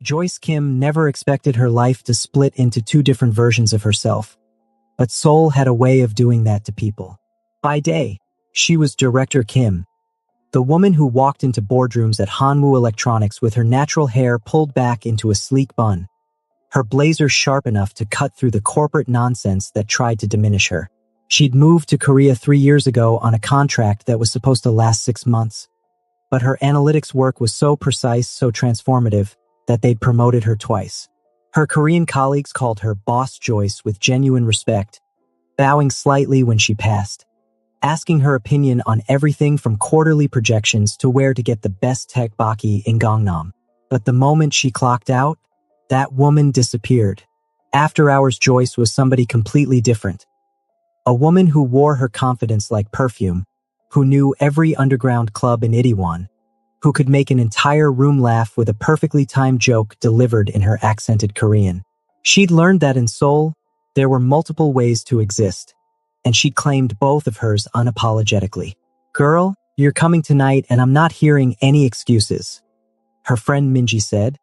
Joyce Kim never expected her life to split into two different versions of herself. But Seoul had a way of doing that to people. By day, she was Director Kim, the woman who walked into boardrooms at Hanwoo Electronics with her natural hair pulled back into a sleek bun, her blazer sharp enough to cut through the corporate nonsense that tried to diminish her. She'd moved to Korea 3 years ago on a contract that was supposed to last 6 months. But her analytics work was so precise, so transformative, that they'd promoted her twice. Her Korean colleagues called her Boss Joyce with genuine respect, bowing slightly when she passed, asking her opinion on everything from quarterly projections to where to get the best tteokbokki in Gangnam. But the moment she clocked out, that woman disappeared. After hours Joyce was somebody completely different. A woman who wore her confidence like perfume, who knew every underground club in Itaewon, who could make an entire room laugh with a perfectly timed joke delivered in her accented Korean. She'd learned that in Seoul, there were multiple ways to exist, and she claimed both of hers unapologetically. "Girl, you're coming tonight and I'm not hearing any excuses," her friend Minji said,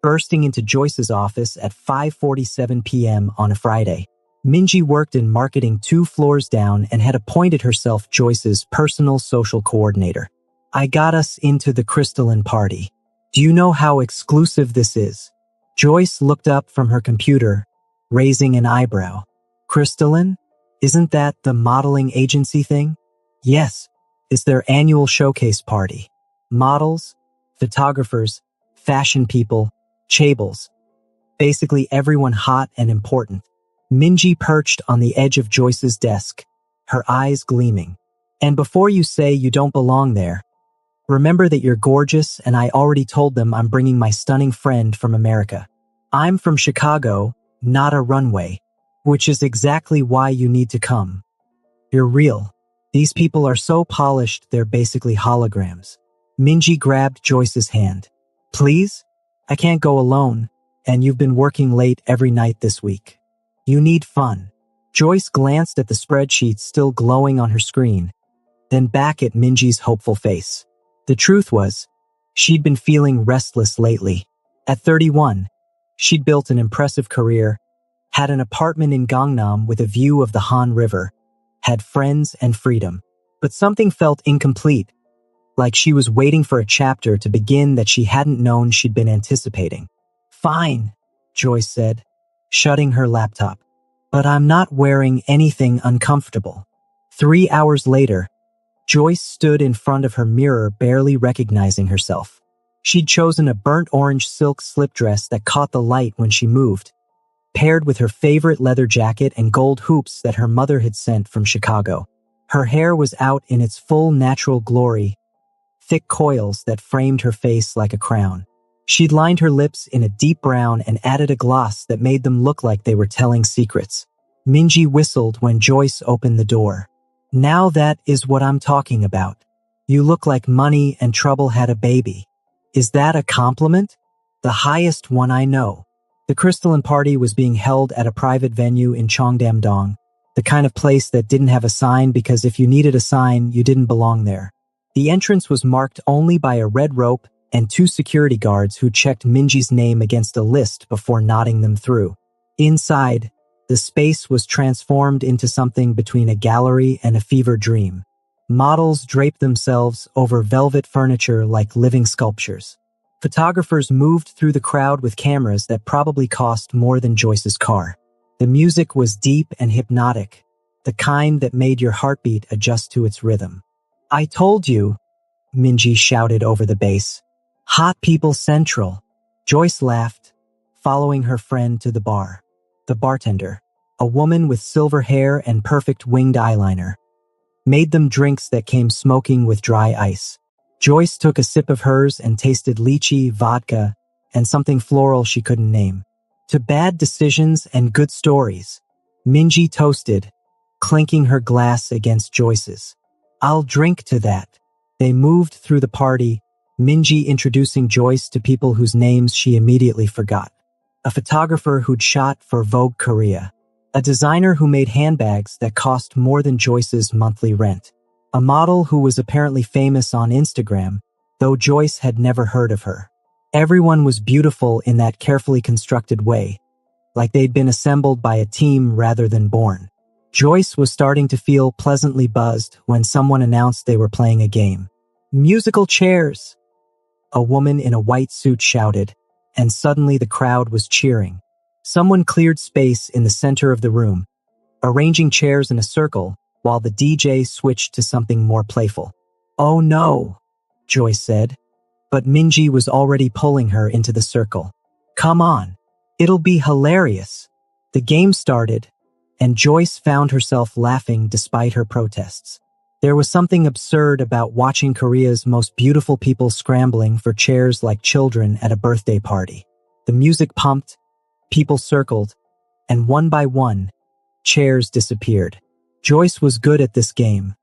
bursting into Joyce's office at 5:47 p.m. on a Friday. Minji worked in marketing 2 floors down and had appointed herself Joyce's personal social coordinator. "I got us into the crystalline party. Do you know how exclusive this is?" Joyce looked up from her computer, raising an eyebrow. "Crystalline? Isn't that the modeling agency thing?" "Yes, it's their annual showcase party. Models, photographers, fashion people, chaebols. Basically everyone hot and important." Minji perched on the edge of Joyce's desk, her eyes gleaming. "And before you say you don't belong there, remember that you're gorgeous and I already told them I'm bringing my stunning friend from America. I'm from Chicago, not a runway, which is exactly why you need to come. You're real. These people are so polished they're basically holograms." Minji grabbed Joyce's hand. "Please? I can't go alone, and you've been working late every night this week. You need fun." Joyce glanced at the spreadsheet still glowing on her screen, then back at Minji's hopeful face. The truth was, she'd been feeling restless lately. At 31, she'd built an impressive career, had an apartment in Gangnam with a view of the Han River, had friends and freedom. But something felt incomplete, like she was waiting for a chapter to begin that she hadn't known she'd been anticipating. "Fine," Joyce said, shutting her laptop. "But I'm not wearing anything uncomfortable." 3 hours later, Joyce stood in front of her mirror barely recognizing herself. She'd chosen a burnt orange silk slip dress that caught the light when she moved, paired with her favorite leather jacket and gold hoops that her mother had sent from Chicago. Her hair was out in its full natural glory, thick coils that framed her face like a crown. She'd lined her lips in a deep brown and added a gloss that made them look like they were telling secrets. Minji whistled when Joyce opened the door. "Now that is what I'm talking about. You look like money and trouble had a baby." "Is that a compliment?" "The highest one I know." The crystalline party was being held at a private venue in Cheongdam-dong, the kind of place that didn't have a sign because if you needed a sign, you didn't belong there. The entrance was marked only by a red rope and 2 security guards who checked Minji's name against a list before nodding them through. Inside, the space was transformed into something between a gallery and a fever dream. Models draped themselves over velvet furniture like living sculptures. Photographers moved through the crowd with cameras that probably cost more than Joyce's car. The music was deep and hypnotic, the kind that made your heartbeat adjust to its rhythm. "I told you," Minji shouted over the bass. "Hot People Central." Joyce laughed, following her friend to the bar. The bartender, a woman with silver hair and perfect winged eyeliner, made them drinks that came smoking with dry ice. Joyce took a sip of hers and tasted lychee, vodka, and something floral she couldn't name. "To bad decisions and good stories," Minji toasted, clinking her glass against Joyce's. "I'll drink to that." They moved through the party, Minji introducing Joyce to people whose names she immediately forgot. A photographer who'd shot for Vogue Korea. A designer who made handbags that cost more than Joyce's monthly rent. A model who was apparently famous on Instagram, though Joyce had never heard of her. Everyone was beautiful in that carefully constructed way, like they'd been assembled by a team rather than born. Joyce was starting to feel pleasantly buzzed when someone announced they were playing a game. Musical chairs! A woman in a white suit shouted, and suddenly the crowd was cheering. Someone cleared space in the center of the room, arranging chairs in a circle while the DJ switched to something more playful. "Oh no," Joyce said, but Minji was already pulling her into the circle. "Come on, it'll be hilarious." The game started, and Joyce found herself laughing despite her protests. There was something absurd about watching Korea's most beautiful people scrambling for chairs like children at a birthday party. The music pumped, people circled, and one by one, chairs disappeared. Joyce was good at this game.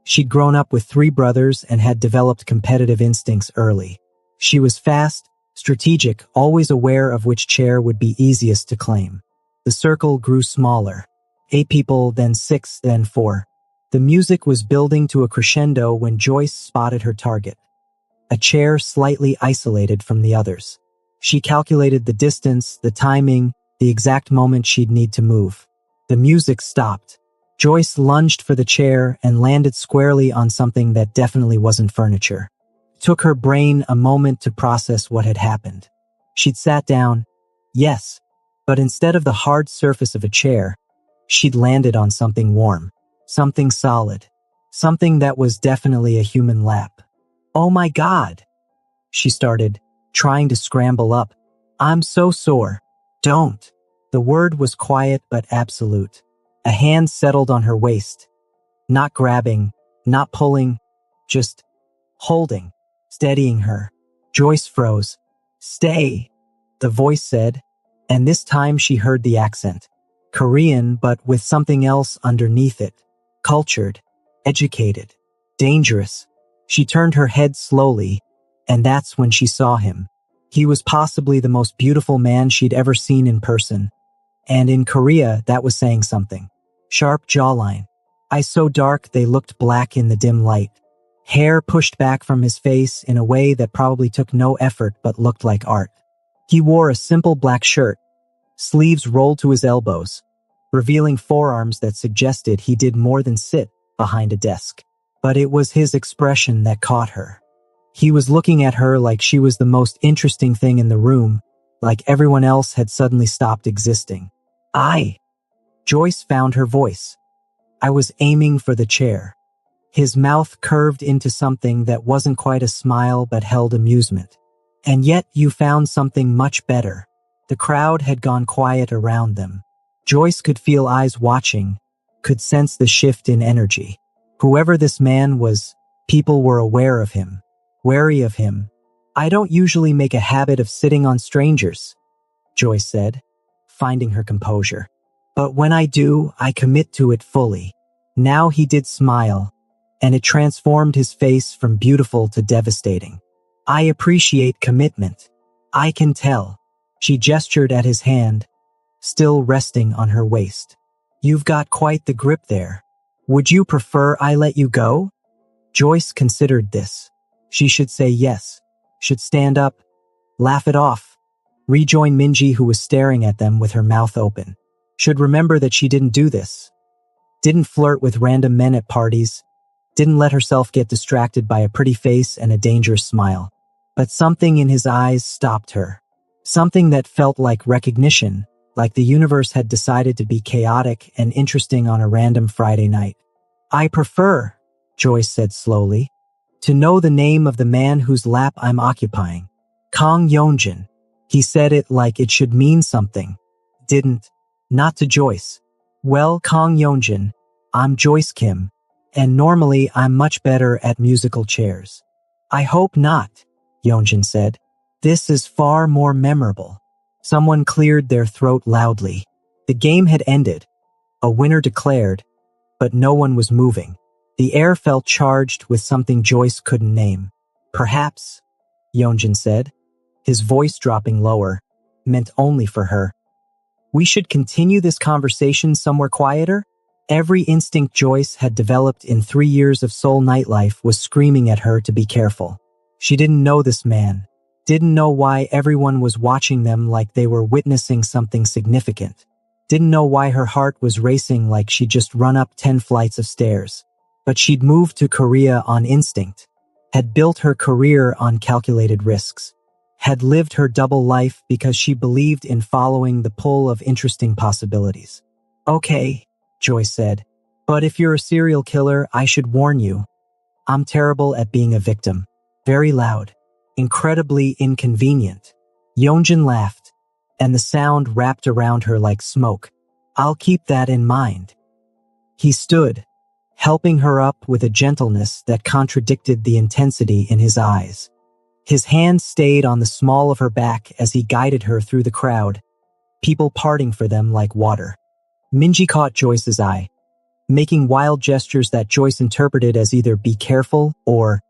She'd grown up with 3 brothers and had developed competitive instincts early. She was fast, strategic, always aware of which chair would be easiest to claim. The circle grew smaller. 8 people, then 6, then 4. The music was building to a crescendo when Joyce spotted her target. A chair slightly isolated from the others. She calculated the distance, the timing, the exact moment she'd need to move. The music stopped. Joyce lunged for the chair and landed squarely on something that definitely wasn't furniture. It took her brain a moment to process what had happened. She'd sat down, yes, but instead of the hard surface of a chair, she'd landed on something warm, something solid, something that was definitely a human lap. "Oh my God," she started, trying to scramble up. "I'm so sore." "Don't." The word was quiet but absolute. A hand settled on her waist. Not grabbing, not pulling, just holding, steadying her. Joyce froze. "Stay," the voice said, and this time she heard the accent. Korean, but with something else underneath it. Cultured, educated, dangerous. She turned her head slowly, and that's when she saw him. He was possibly the most beautiful man she'd ever seen in person. And in Korea, that was saying something. Sharp jawline. Eyes so dark they looked black in the dim light. Hair pushed back from his face in a way that probably took no effort but looked like art. He wore a simple black shirt, sleeves rolled to his elbows, revealing forearms that suggested he did more than sit behind a desk. But it was his expression that caught her. He was looking at her like she was the most interesting thing in the room, like everyone else had suddenly stopped existing. Joyce found her voice. "I was aiming for the chair." His mouth curved into something that wasn't quite a smile but held amusement. "And yet you found something much better." The crowd had gone quiet around them. Joyce could feel eyes watching, could sense the shift in energy. Whoever this man was, people were aware of him, wary of him. "I don't usually make a habit of sitting on strangers," Joyce said, finding her composure. "But when I do, I commit to it fully." Now he did smile, and it transformed his face from beautiful to devastating. "I appreciate commitment. I can tell." She gestured at his hand, still resting on her waist. "You've got quite the grip there. Would you prefer I let you go?" Joyce considered this. She should say yes, should stand up, laugh it off, rejoin Minji who was staring at them with her mouth open. Should remember that she didn't do this. Didn't flirt with random men at parties. Didn't let herself get distracted by a pretty face and a dangerous smile. But something in his eyes stopped her. Something that felt like recognition, like the universe had decided to be chaotic and interesting on a random Friday night. "I prefer," Joyce said slowly, "to know the name of the man whose lap I'm occupying. Kang Yeonjun." He said it like it should mean something. Didn't. Not to Joyce. "Well, Kang Yeonjun, I'm Joyce Kim, and normally I'm much better at musical chairs." "I hope not," Yeonjun said. "This is far more memorable." Someone cleared their throat loudly. The game had ended. A winner declared, but no one was moving. The air felt charged with something Joyce couldn't name. "Perhaps," Yeonjun said, his voice dropping lower, meant only for her. "We should continue this conversation somewhere quieter?" Every instinct Joyce had developed in 3 years of Seoul nightlife was screaming at her to be careful. She didn't know this man, Didn't know why everyone was watching them like they were witnessing something significant. Didn't know why her heart was racing like she'd just run up 10 flights of stairs. But she'd moved to Korea on instinct, had built her career on calculated risks, had lived her double life because she believed in following the pull of interesting possibilities. Okay, Joyce said, but if you're a serial killer, I should warn you. I'm terrible at being a victim. Very loud. Incredibly inconvenient. Yeonjun laughed, and the sound wrapped around her like smoke. I'll keep that in mind. He stood, helping her up with a gentleness that contradicted the intensity in his eyes. His hand stayed on the small of her back as he guided her through the crowd, people parting for them like water. Minji caught Joyce's eye, making wild gestures that Joyce interpreted as either be careful or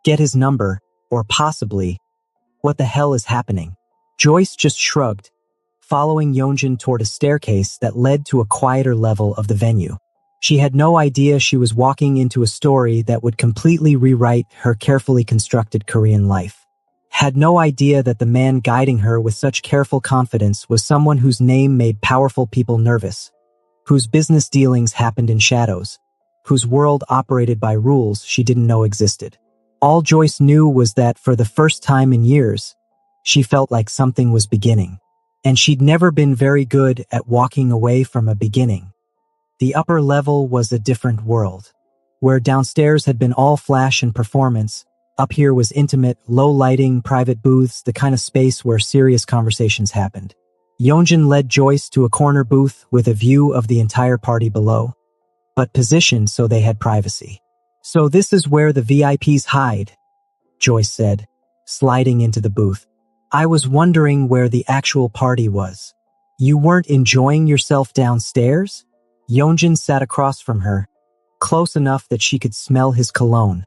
get his number or possibly, what the hell is happening? Joyce just shrugged, following Yeonjun toward a staircase that led to a quieter level of the venue. She had no idea she was walking into a story that would completely rewrite her carefully constructed Korean life. Had no idea that the man guiding her with such careful confidence was someone whose name made powerful people nervous, whose business dealings happened in shadows, whose world operated by rules she didn't know existed. All Joyce knew was that for the first time in years, she felt like something was beginning, and she'd never been very good at walking away from a beginning. The upper level was a different world. Where downstairs had been all flash and performance, up here was intimate, low-lighting, private booths, the kind of space where serious conversations happened. Yeonjun led Joyce to a corner booth with a view of the entire party below, but positioned so they had privacy. So this is where the VIPs hide, Joyce said, sliding into the booth. I was wondering where the actual party was. You weren't enjoying yourself downstairs? Yeonjun sat across from her, close enough that she could smell his cologne.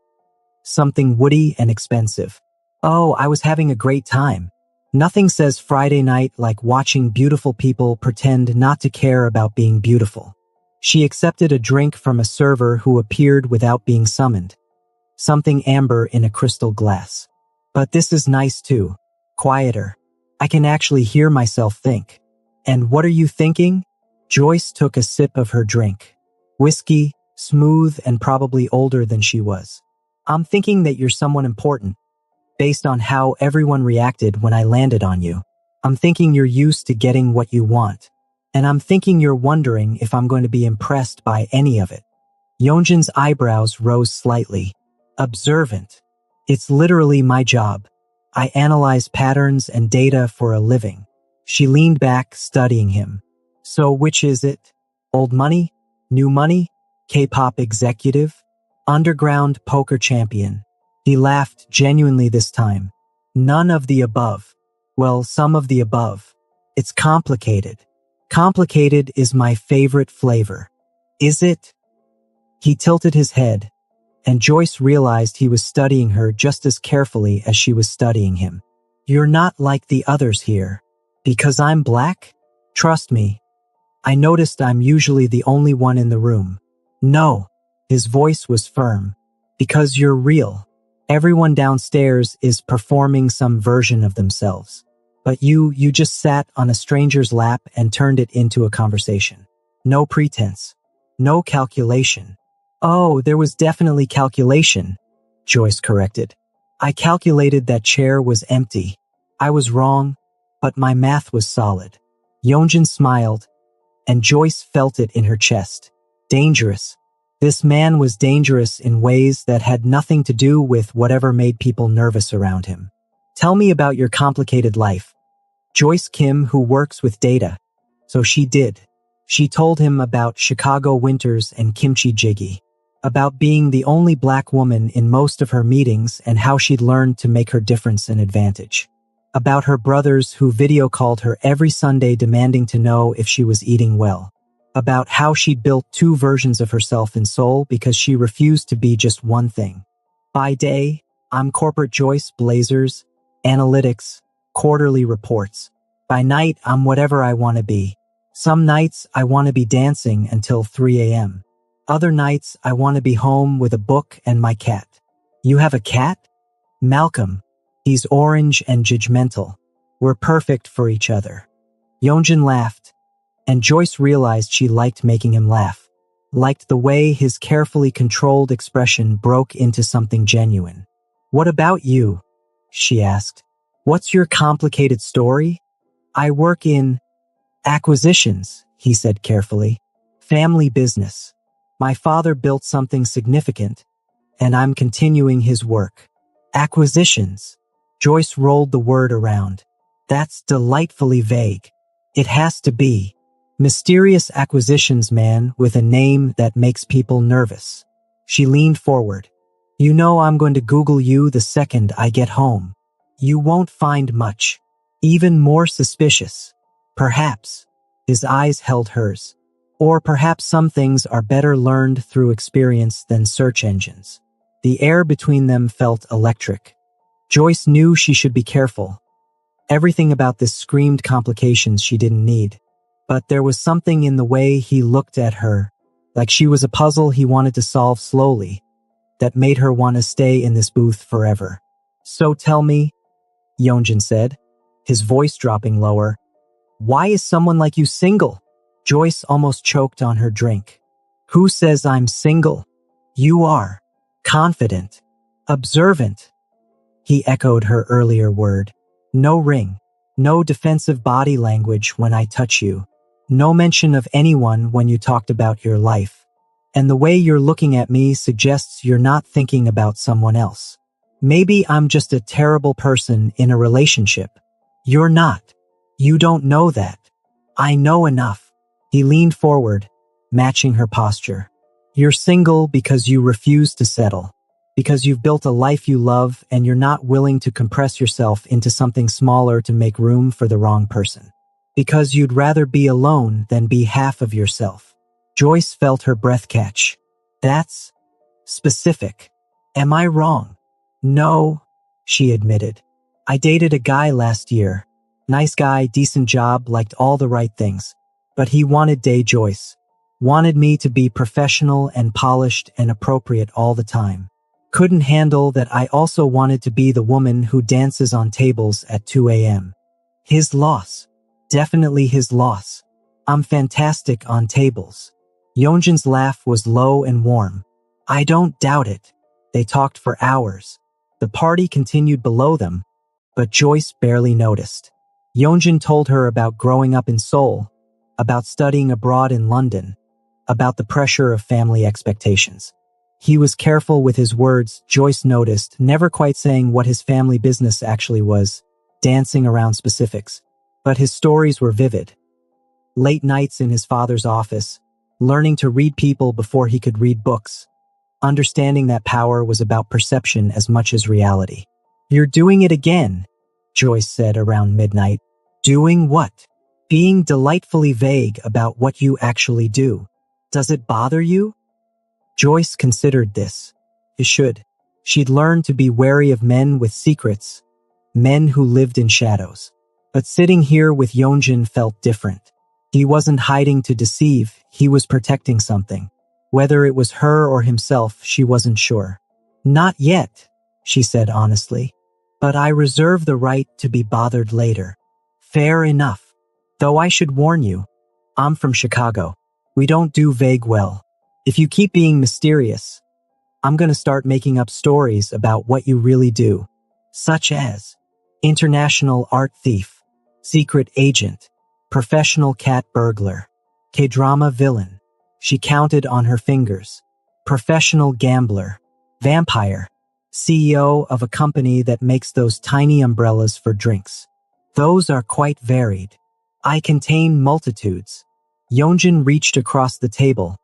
Something woody and expensive. Oh, I was having a great time. Nothing says Friday night like watching beautiful people pretend not to care about being beautiful. She accepted a drink from a server who appeared without being summoned. Something amber in a crystal glass. But this is nice too. Quieter. I can actually hear myself think. And what are you thinking? Joyce took a sip of her drink. Whiskey, smooth and probably older than she was. I'm thinking that you're someone important, based on how everyone reacted when I landed on you. I'm thinking you're used to getting what you want. And I'm thinking you're wondering if I'm going to be impressed by any of it. Yeonjun's eyebrows rose slightly. Observant. It's literally my job. I analyze patterns and data for a living. She leaned back, studying him. So which is it? Old money? New money? K-pop executive? Underground poker champion? He laughed genuinely this time. None of the above. Well, some of the above. It's complicated. Complicated is my favorite flavor. Is it? He tilted his head, and Joyce realized he was studying her just as carefully as she was studying him. You're not like the others here. Because I'm black? Trust me. I noticed I'm usually the only one in the room. No. His voice was firm. Because you're real. Everyone downstairs is performing some version of themselves. But you just sat on a stranger's lap and turned it into a conversation. No pretense. No calculation. Oh, there was definitely calculation, Joyce corrected. I calculated that chair was empty. I was wrong, but my math was solid. Yeonjun smiled, and Joyce felt it in her chest. Dangerous. This man was dangerous in ways that had nothing to do with whatever made people nervous around him. Tell me about your complicated life. Joyce Kim, who works with data. So she did. She told him about Chicago winters and kimchi jjigae, about being the only black woman in most of her meetings and how she'd learned to make her difference an advantage, about her brothers who video called her every Sunday demanding to know if she was eating well, about how she'd built two versions of herself in Seoul because she refused to be just one thing. By day, I'm corporate Joyce, blazers, analytics, quarterly reports. By night, I'm whatever I want to be. Some nights, I want to be dancing until 3 a.m. Other nights, I want to be home with a book and my cat. You have a cat? Malcolm. He's orange and judgmental. We're perfect for each other. Yeonjun laughed, and Joyce realized she liked making him laugh, liked the way his carefully controlled expression broke into something genuine. What about you? She asked. What's your complicated story? I work in acquisitions, he said carefully. Family business. My father built something significant, and I'm continuing his work. Acquisitions. Joyce rolled the word around. That's delightfully vague. It has to be. Mysterious acquisitions man with a name that makes people nervous. She leaned forward. You know I'm going to Google you the second I get home. You won't find much. Even more suspicious. Perhaps. His eyes held hers. Or perhaps some things are better learned through experience than search engines. The air between them felt electric. Joyce knew she should be careful. Everything about this screamed complications she didn't need. But there was something in the way he looked at her, like she was a puzzle he wanted to solve slowly, that made her want to stay in this booth forever. So tell me, Yeonjun said, his voice dropping lower, why is someone like you single? Joyce almost choked on her drink. Who says I'm single? You are. Confident. Observant. He echoed her earlier word. No ring. No defensive body language when I touch you. No mention of anyone when you talked about your life. And the way you're looking at me suggests you're not thinking about someone else. Maybe I'm just a terrible person in a relationship. You're not. You don't know that. I know enough. He leaned forward, matching her posture. You're single because you refuse to settle. Because you've built a life you love and you're not willing to compress yourself into something smaller to make room for the wrong person. Because you'd rather be alone than be half of yourself. Joyce felt her breath catch. That's specific. Am I wrong? No, she admitted. I dated a guy last year. Nice guy, decent job, liked all the right things. But he wanted day Joyce. Wanted me to be professional and polished and appropriate all the time. Couldn't handle that I also wanted to be the woman who dances on tables at 2 a.m. His loss. Definitely his loss. I'm fantastic on tables. Yeonjun's laugh was low and warm. I don't doubt it. They talked for hours. The party continued below them, but Joyce barely noticed. Yeonjun told her about growing up in Seoul, about studying abroad in London, about the pressure of family expectations. He was careful with his words, Joyce noticed, never quite saying what his family business actually was, dancing around specifics. But his stories were vivid. Late nights in his father's office, learning to read people before he could read books, understanding that power was about perception as much as reality. You're doing it again, Joyce said around midnight. Doing what? Being delightfully vague about what you actually do. Does it bother you? Joyce considered this. It should. She'd learned to be wary of men with secrets, men who lived in shadows. But sitting here with Yeonjun felt different. He wasn't hiding to deceive, he was protecting something. Whether it was her or himself, she wasn't sure. Not yet, she said honestly. But I reserve the right to be bothered later. Fair enough. Though I should warn you, I'm from Chicago. We don't do vague well. If you keep being mysterious, I'm gonna start making up stories about what you really do. Such as international art thief, secret agent, professional cat burglar, K-drama villain. She counted on her fingers. Professional gambler, vampire, CEO of a company that makes those tiny umbrellas for drinks. Those are quite varied. I contain multitudes. Yeonjun reached across the table,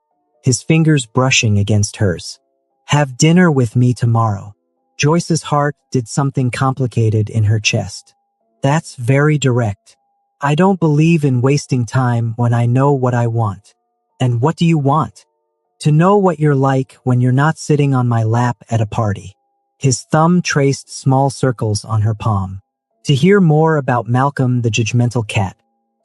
his fingers brushing against hers. Have dinner with me tomorrow. Joyce's heart did something complicated in her chest. That's very direct. I don't believe in wasting time when I know what I want. And what do you want? To know what you're like when you're not sitting on my lap at a party. His thumb traced small circles on her palm. To hear more about Malcolm the judgmental cat.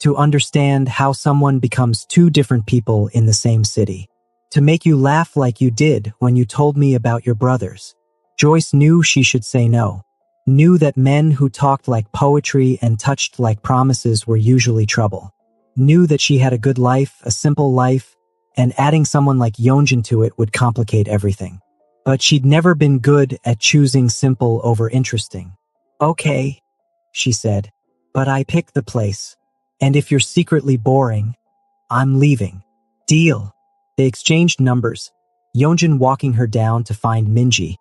To understand how someone becomes two different people in the same city. To make you laugh like you did when you told me about your brothers. Joyce knew she should say no. Knew that men who talked like poetry and touched like promises were usually trouble. Knew that she had a good life, a simple life, and adding someone like Yeonjun to it would complicate everything. But she'd never been good at choosing simple over interesting. Okay, she said, but I picked the place. And if you're secretly boring, I'm leaving. Deal. They exchanged numbers, Yeonjun walking her down to find Minji,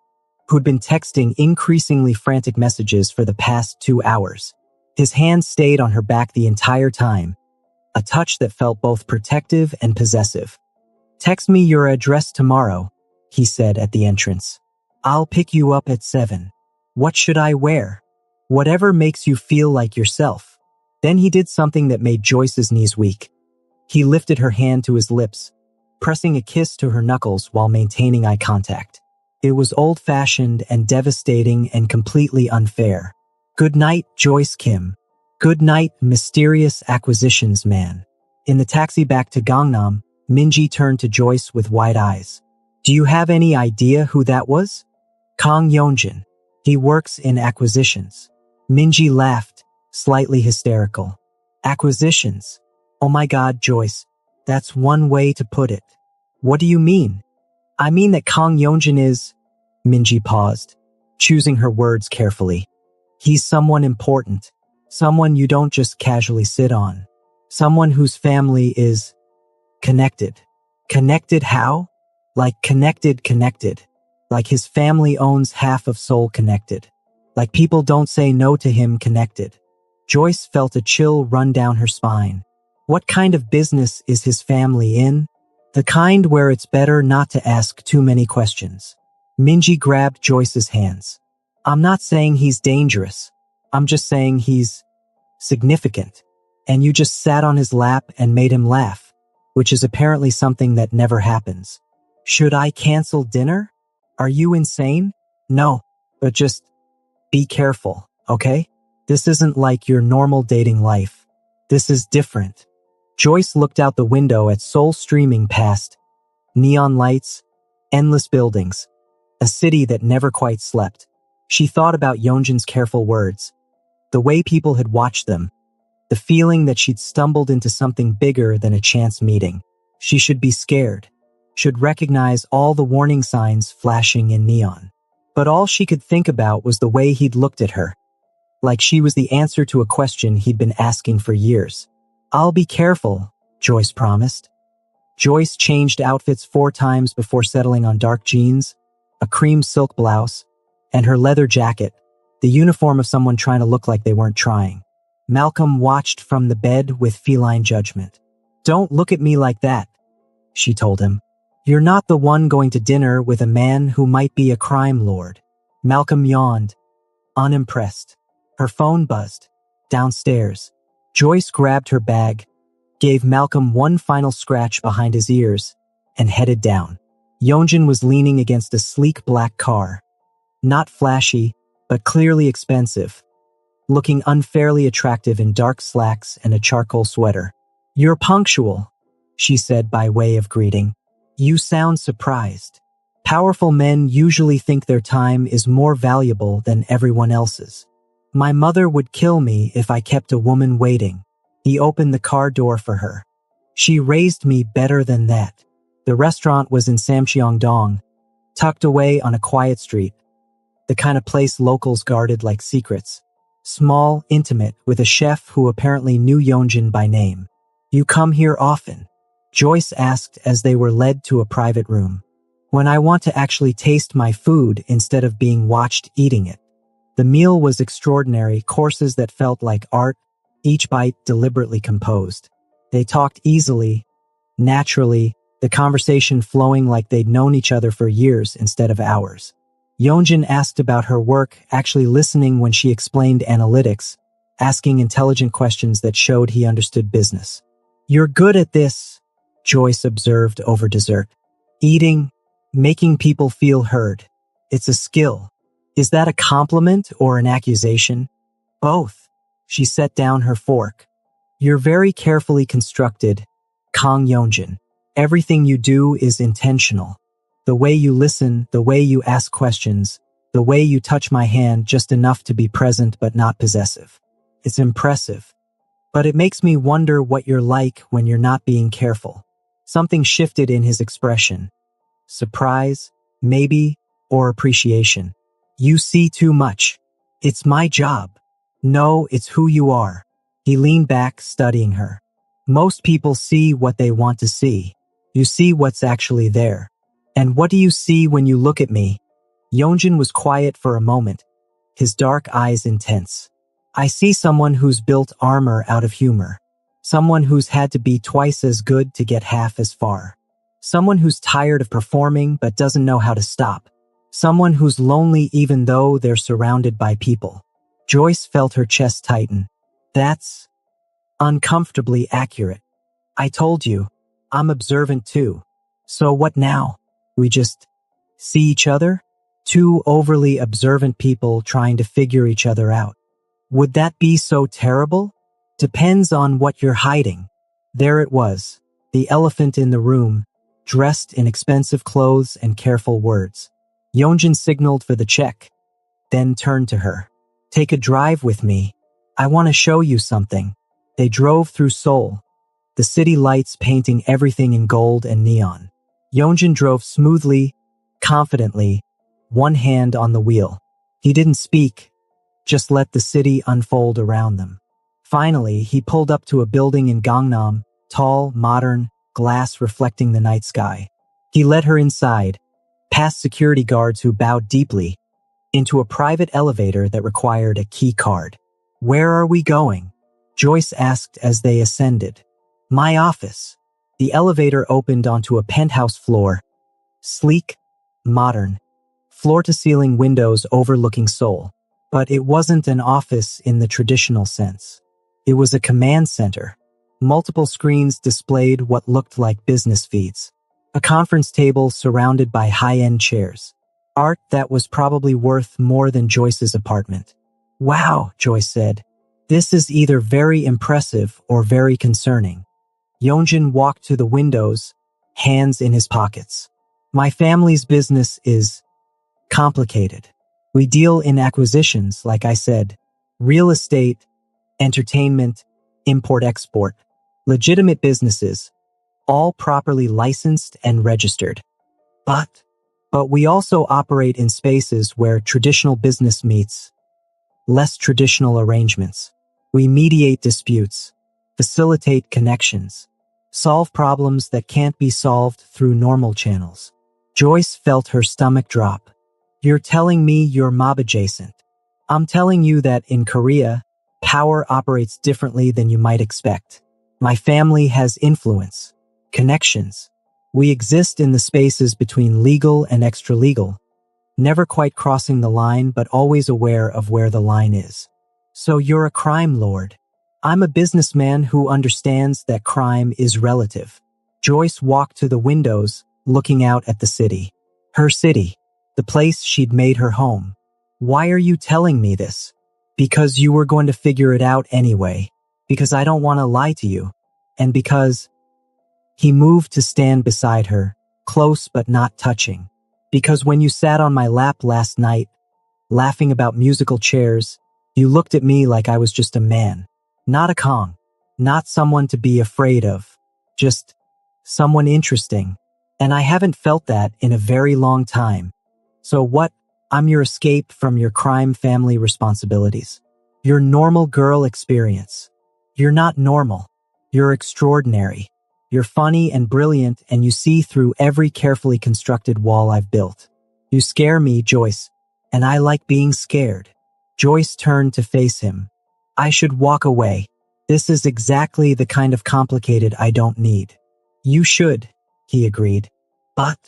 who'd been texting increasingly frantic messages for the past 2 hours. His hand stayed on her back the entire time, a touch that felt both protective and possessive. Text me your address tomorrow, he said at the entrance. I'll pick you up at 7. What should I wear? Whatever makes you feel like yourself. Then he did something that made Joyce's knees weak. He lifted her hand to his lips, pressing a kiss to her knuckles while maintaining eye contact. It was old-fashioned and devastating and completely unfair. Good night, Joyce Kim. Good night, mysterious acquisitions man. In the taxi back to Gangnam, Minji turned to Joyce with wide eyes. Do you have any idea who that was? Kang Yeonjun. He works in acquisitions. Minji laughed, slightly hysterical. Acquisitions? Oh my God, Joyce. That's one way to put it. What do you mean? I mean that Kang Yeonjun is… Minji paused, choosing her words carefully. He's someone important. Someone you don't just casually sit on. Someone whose family is… connected. Connected how? Like connected. Like his family owns half of Seoul connected. Like people don't say no to him connected. Joyce felt a chill run down her spine. What kind of business is his family in? The kind where it's better not to ask too many questions. Minji grabbed Joyce's hands. I'm not saying he's dangerous. I'm just saying he's… significant. And you just sat on his lap and made him laugh, which is apparently something that never happens. Should I cancel dinner? Are you insane? No, but just… be careful, okay? This isn't like your normal dating life. This is different. Joyce looked out the window at Seoul streaming past. Neon lights, endless buildings. A city that never quite slept. She thought about Yeonjun's careful words. The way people had watched them. The feeling that she'd stumbled into something bigger than a chance meeting. She should be scared. Should recognize all the warning signs flashing in neon. But all she could think about was the way he'd looked at her. Like she was the answer to a question he'd been asking for years. I'll be careful, Joyce promised. Joyce changed outfits 4 times before settling on dark jeans, a cream silk blouse, and her leather jacket, the uniform of someone trying to look like they weren't trying. Malcolm watched from the bed with feline judgment. Don't look at me like that, she told him. You're not the one going to dinner with a man who might be a crime lord. Malcolm yawned, unimpressed. Her phone buzzed. Downstairs. Joyce grabbed her bag, gave Malcolm one final scratch behind his ears, and headed down. Yeonjun was leaning against a sleek black car. Not flashy, but clearly expensive. Looking unfairly attractive in dark slacks and a charcoal sweater. You're punctual, she said by way of greeting. You sound surprised. Powerful men usually think their time is more valuable than everyone else's. My mother would kill me if I kept a woman waiting. He opened the car door for her. She raised me better than that. The restaurant was in Samcheong-dong, tucked away on a quiet street. The kind of place locals guarded like secrets. Small, intimate, with a chef who apparently knew Yeonjun by name. You come here often? Joyce asked as they were led to a private room. When I want to actually taste my food instead of being watched eating it. The meal was extraordinary, courses that felt like art, each bite deliberately composed. They talked easily, naturally, the conversation flowing like they'd known each other for years instead of hours. Yeonjun asked about her work, actually listening when she explained analytics, asking intelligent questions that showed he understood business. You're good at this, Joyce observed over dessert. Eating, making people feel heard. It's a skill. Is that a compliment or an accusation? Both. She set down her fork. You're very carefully constructed, Kang Yeonjun. Everything you do is intentional. The way you listen, the way you ask questions, the The way you touch my hand just enough to be present but not possessive. It's impressive. But it makes me wonder what you're like when you're not being careful. Something shifted in his expression. Surprise, maybe, or appreciation. You see too much. It's my job. No, it's who you are. He leaned back, studying her. Most people see what they want to see. You see what's actually there. And what do you see when you look at me? Yeonjun was quiet for a moment, his dark eyes intense. I see someone who's built armor out of humor. Someone who's had to be twice as good to get half as far. Someone who's tired of performing but doesn't know how to stop. Someone who's lonely even though they're surrounded by people. Joyce felt her chest tighten. That's uncomfortably accurate. I told you, I'm observant too. So what now? We just see each other? Two overly observant people trying to figure each other out. Would that be so terrible? Depends on what you're hiding. There it was, the elephant in the room, dressed in expensive clothes and careful words. Yeonjun signaled for the check, then turned to her. Take a drive with me. I want to show you something. They drove through Seoul, the city lights painting everything in gold and neon. Yeonjun drove smoothly, confidently, one hand on the wheel. He didn't speak, just let the city unfold around them. Finally, he pulled up to a building in Gangnam, tall, modern, glass reflecting the night sky. He led her inside, past security guards who bowed deeply, into a private elevator that required a key card. Where are we going? Joyce asked as they ascended. My office. The elevator opened onto a penthouse floor, sleek, modern, floor-to-ceiling windows overlooking Seoul. But it wasn't an office in the traditional sense. It was a command center. Multiple screens displayed what looked like business feeds. A conference table surrounded by high-end chairs. Art that was probably worth more than Joyce's apartment. Wow, Joyce said. This is either very impressive or very concerning. Yeonjun walked to the windows, hands in his pockets. My family's business is complicated. We deal in acquisitions, like I said, real estate, entertainment, import-export, legitimate businesses, all properly licensed and registered. But we also operate in spaces where traditional business meets less traditional arrangements. We mediate disputes, facilitate connections, solve problems that can't be solved through normal channels. Joyce felt her stomach drop. You're telling me you're mob adjacent. I'm telling you that in Korea, power operates differently than you might expect. My family has influence, connections. We exist in the spaces between legal and extra-legal, never quite crossing the line but always aware of where the line is. So you're a crime lord. I'm a businessman who understands that crime is relative. Joyce walked to the windows, looking out at the city. Her city. The place she'd made her home. Why are you telling me this? Because you were going to figure it out anyway. Because I don't want to lie to you. And because... He moved to stand beside her, close but not touching. Because when you sat on my lap last night, laughing about musical chairs, you looked at me like I was just a man. Not a Kong. Not someone to be afraid of. Just someone interesting. And I haven't felt that in a very long time. So what? I'm your escape from your crime family responsibilities. Your normal girl experience. You're not normal. You're extraordinary. You're funny and brilliant, and you see through every carefully constructed wall I've built. You scare me, Joyce, and I like being scared. Joyce turned to face him. I should walk away. This is exactly the kind of complicated I don't need. You should, he agreed. But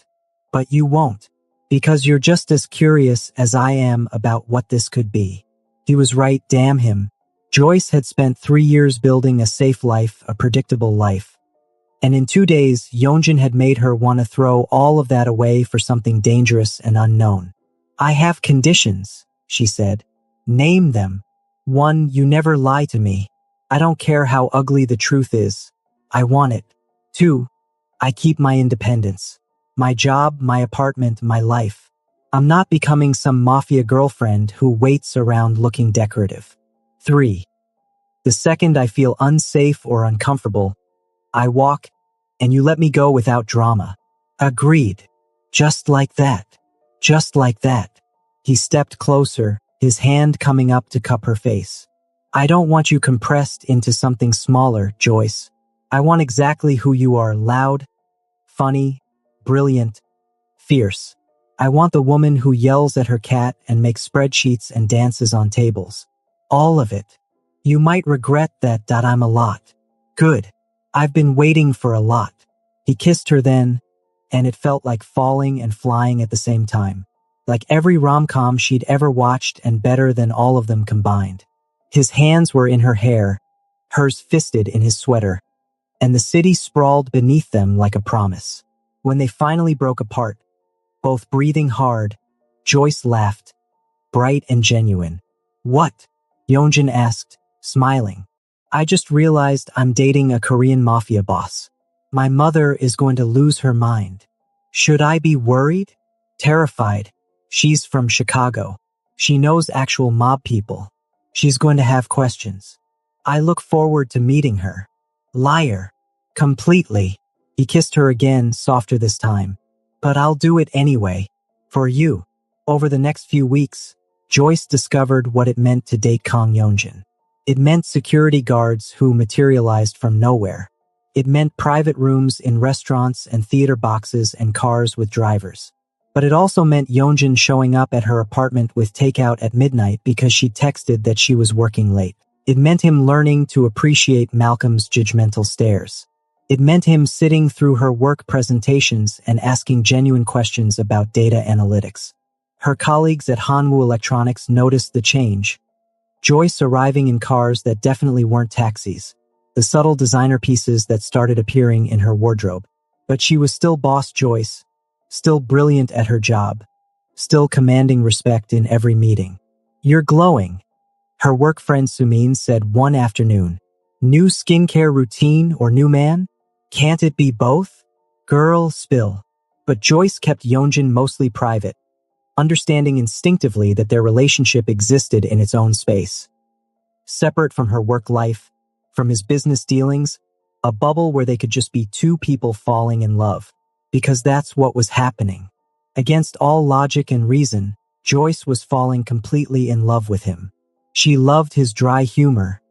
you won't. Because you're just as curious as I am about what this could be. He was right, damn him. Joyce had spent 3 years building a safe life, a predictable life. And in 2 days, Yeonjun had made her want to throw all of that away for something dangerous and unknown. I have conditions, she said. Name them. 1, you never lie to me. I don't care how ugly the truth is. I want it. 2, I keep my independence. My job, my apartment, my life. I'm not becoming some mafia girlfriend who waits around looking decorative. 3. The second I feel unsafe or uncomfortable, I walk, and you let me go without drama. Agreed. Just like that. Just like that. He stepped closer, his hand coming up to cup her face. I don't want you compressed into something smaller, Joyce. I want exactly who you are: loud, funny, brilliant, fierce. I want the woman who yells at her cat and makes spreadsheets and dances on tables. All of it. You might regret that I'm a lot. Good. I've been waiting for a lot. He kissed her then, and it felt like falling and flying at the same time. Like every rom-com she'd ever watched and better than all of them combined. His hands were in her hair, hers fisted in his sweater, and the city sprawled beneath them like a promise. When they finally broke apart, both breathing hard, Joyce laughed, bright and genuine. What? Yeonjun asked, smiling. I just realized I'm dating a Korean mafia boss. My mother is going to lose her mind. Should I be worried? Terrified. She's from Chicago. She knows actual mob people. She's going to have questions. I look forward to meeting her. Liar. Completely. He kissed her again, softer this time. But I'll do it anyway. For you. Over the next few weeks, Joyce discovered what it meant to date Kang Yeonjun. It meant security guards who materialized from nowhere. It meant private rooms in restaurants and theater boxes and cars with drivers. But it also meant Yeonjun showing up at her apartment with takeout at midnight because she texted that she was working late. It meant him learning to appreciate Malcolm's judgmental stares. It meant him sitting through her work presentations and asking genuine questions about data analytics. Her colleagues at Hanwoo Electronics noticed the change. Joyce arriving in cars that definitely weren't taxis. The subtle designer pieces that started appearing in her wardrobe. But she was still boss Joyce, still brilliant at her job, still commanding respect in every meeting. You're glowing, her work friend Sumin said one afternoon. New skincare routine or new man? Can't it be both? Girl, spill. But Joyce kept Yeonjun mostly private, understanding instinctively that their relationship existed in its own space. Separate from her work life, from his business dealings, a bubble where they could just be two people falling in love. Because that's what was happening. Against all logic and reason, Joyce was falling completely in love with him. She loved his dry humor,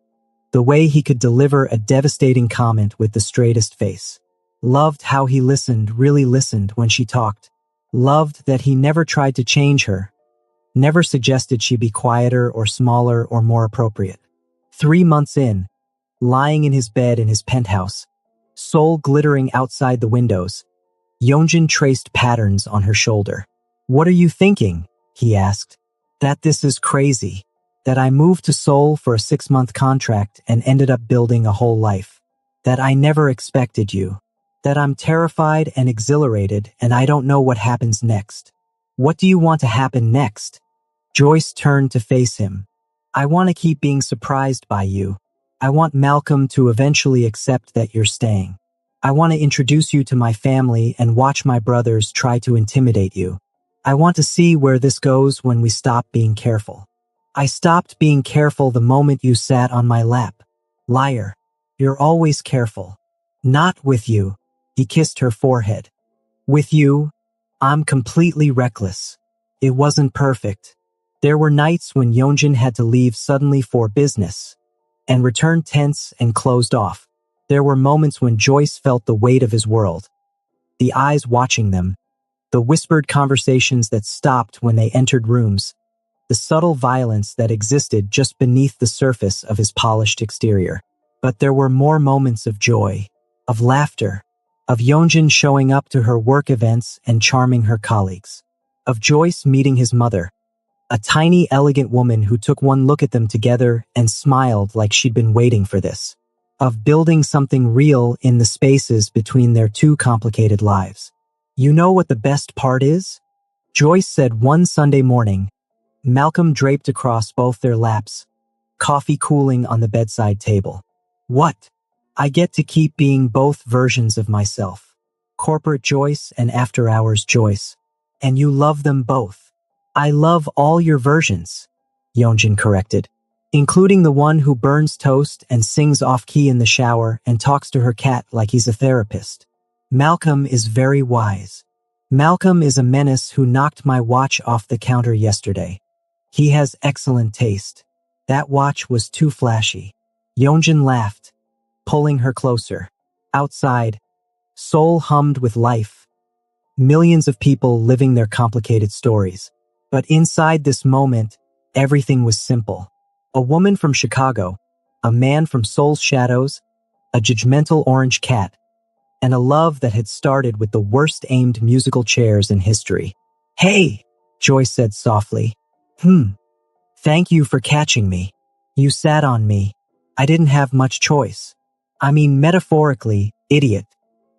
the way he could deliver a devastating comment with the straightest face. Loved how he listened, really listened when she talked. Loved that he never tried to change her, never suggested she be quieter or smaller or more appropriate. 3 months in, lying in his bed in his penthouse, soul glittering outside the windows, Yeonjun traced patterns on her shoulder. What are you thinking? He asked. That this is crazy. That I moved to Seoul for a 6-month contract and ended up building a whole life. That I never expected you. That I'm terrified and exhilarated and I don't know what happens next. What do you want to happen next? Joyce turned to face him. I want to keep being surprised by you. I want Malcolm to eventually accept that you're staying. I want to introduce you to my family and watch my brothers try to intimidate you. I want to see where this goes when we stop being careful. I stopped being careful the moment you sat on my lap. Liar. You're always careful. Not with you. He kissed her forehead. With you, I'm completely reckless. It wasn't perfect. There were nights when Yeonjun had to leave suddenly for business and return tense and closed off. There were moments when Joyce felt the weight of his world. The eyes watching them, the whispered conversations that stopped when they entered rooms, the subtle violence that existed just beneath the surface of his polished exterior. But there were more moments of joy, of laughter, of Yeonjun showing up to her work events and charming her colleagues, of Joyce meeting his mother, a tiny, elegant woman who took one look at them together and smiled like she'd been waiting for this, of building something real in the spaces between their two complicated lives. You know what the best part is? Joyce said one Sunday morning, Malcolm draped across both their laps, coffee cooling on the bedside table. What? I get to keep being both versions of myself. Corporate Joyce and after-hours Joyce. And you love them both. I love all your versions, Yeonjun corrected, including the one who burns toast and sings off-key in the shower and talks to her cat like he's a therapist. Malcolm is very wise. Malcolm is a menace who knocked my watch off the counter yesterday. He has excellent taste. That watch was too flashy. Yeonjun laughed, pulling her closer. Outside, Seoul hummed with life. Millions of people living their complicated stories. But inside this moment, everything was simple. A woman from Chicago, a man from Seoul's shadows, a judgmental orange cat, and a love that had started with the worst-aimed musical chairs in history. Hey, Joyce said softly. Thank you for catching me. You sat on me. I didn't have much choice. I mean, metaphorically, idiot.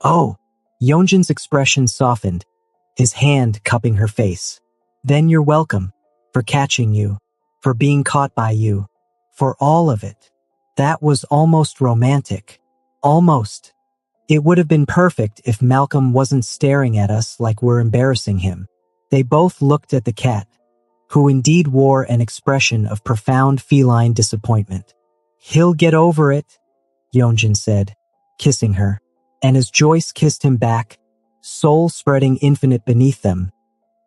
Oh, Yeonjun's expression softened, his hand cupping her face. Then you're welcome, for catching you, for being caught by you, for all of it. That was almost romantic. Almost. It would have been perfect if Malcolm wasn't staring at us like we're embarrassing him. They both looked at the cat, who indeed wore an expression of profound feline disappointment. He'll get over it, Yeonjun said, kissing her. And as Joyce kissed him back, soul spreading infinite beneath them,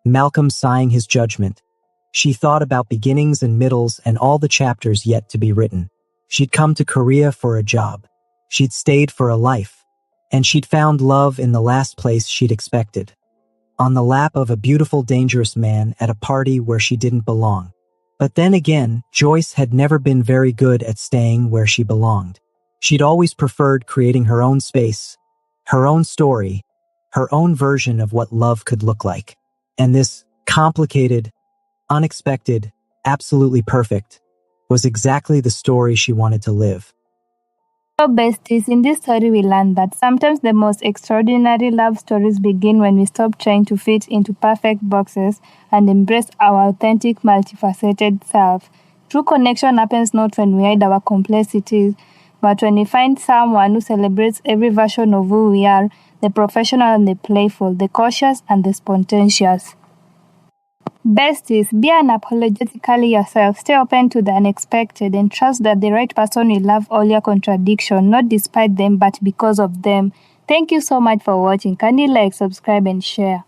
Malcolm sighing his judgment, she thought about beginnings and middles and all the chapters yet to be written. She'd come to Korea for a job. She'd stayed for a life. And she'd found love in the last place she'd expected. On the lap of a beautiful, dangerous man at a party where she didn't belong. But then again, Joyce had never been very good at staying where she belonged. She'd always preferred creating her own space, her own story, her own version of what love could look like. And this complicated, unexpected, absolutely perfect, was exactly the story she wanted to live. So besties, in this story we learned that sometimes the most extraordinary love stories begin when we stop trying to fit into perfect boxes and embrace our authentic, multifaceted self. True connection happens not when we hide our complexities, but when we find someone who celebrates every version of who we are, the professional and the playful, the cautious and the spontaneous. Besties, be unapologetically yourself, stay open to the unexpected, and trust that the right person will love all your contradictions, not despite them, but because of them. Thank you so much for watching. Kindly like, subscribe, and share.